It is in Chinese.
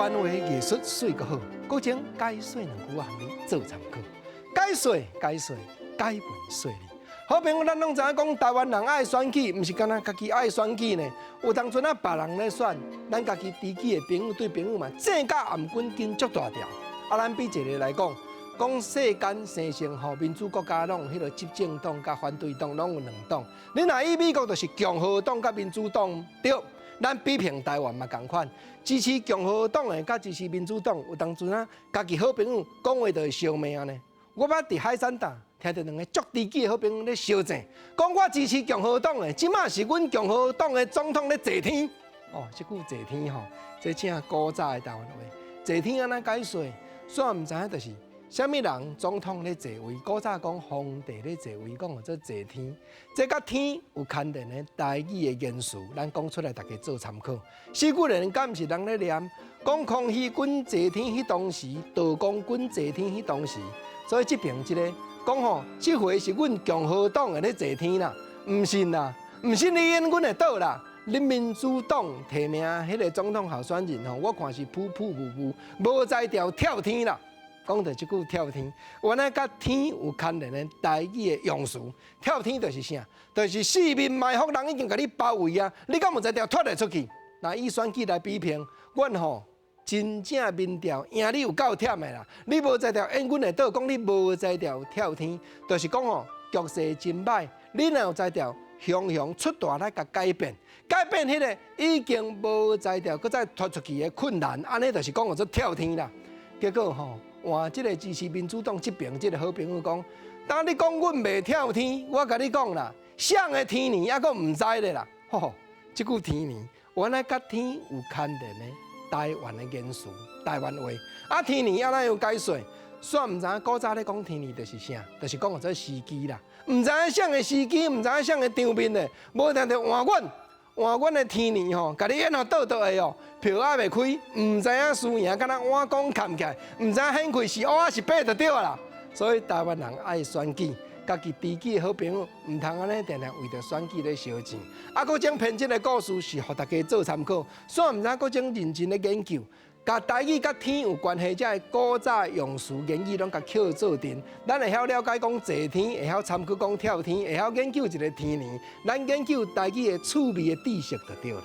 湾话艺术水个好，古前解说两句含你做参考。解说，解文说理。好朋友，咱拢知影讲，台湾人爱选举，毋是干那家己爱选举呢。有当阵啊，别人咧选，咱家己知己的朋友对朋友嘛，正甲暗棍跟足大条。啊，咱比一个来讲，讲世间生成吼，民主国家拢有迄个执政党甲反对党拢有两党。你若以美国就是共和党甲民主党对。咱比拼台湾嘛同款，支持共和党的甲支持民主党，有当阵啊，家己好朋友讲话就会相骂呢。我捌伫海产岛听到两个足知己的好朋友咧相争，讲我支持共和党的，即马是阮共和党的总统咧坐天。哦，即句坐天吼，这正古早的台湾话，坐天安怎解说？虽然毋知影，就是啥物人总统咧坐位，古早讲皇帝咧坐位，讲做坐天。这甲天有牵连的台语的元素，咱讲出来，大家做参考。四句人敢毋是人咧念？讲康熙君坐天迄当时，道光君坐天迄当时。所以这边一个讲吼，这回是阮共和党的咧坐天啦，毋是啦，毋是你演阮的倒啦。你民主党提名迄个总统候选人吼，我看是普无，无才调跳天啦。讲到即句跳天，原来甲天有牵连的台语的用词。跳天就是啥？就是四面埋伏，人已经甲你包围啊！你敢有才调脱得出去？那以选举来比拼，阮吼真正民调赢你有够忝的啦！你无才调演阮的倒，讲你无才调跳天，就是讲吼局势真歹，你若有才调雄出大力甲改变迄个已经无才调，搁再脱出去的困难，安尼就是讲做跳天啦。结果吼。换即个支持民主党这边即个好朋友讲，当你讲阮袂跳天，我甲你讲啦，谁的天年还阁毋知咧啦。吼，即句天年原来甲天有牵连的台湾的元素，台湾话。啊，天年安怎样解说？虽然毋知影古早咧讲天年就是啥，就是讲做时机啦。毋知影啥的时机，毋知影啥的场面咧，无定着换阮的天年吼，甲你演啊倒的哦，票还未开，毋知影输赢，敢若碗讲砍起来，毋知影显开是乌还是白就对啦。所以台湾人爱选举，家己知己的好朋友，毋通安尼定定为着选举咧烧钱。啊，嗰种偏激的故事是互大家做参考，虽然毋知嗰种认真的研究。甲台语甲天有关系，才古早用词言语拢甲扣做阵。咱会晓了解讲坐天，会晓参考讲跳天，会晓研究一个天年。咱研究台语的趣味的知识就对了。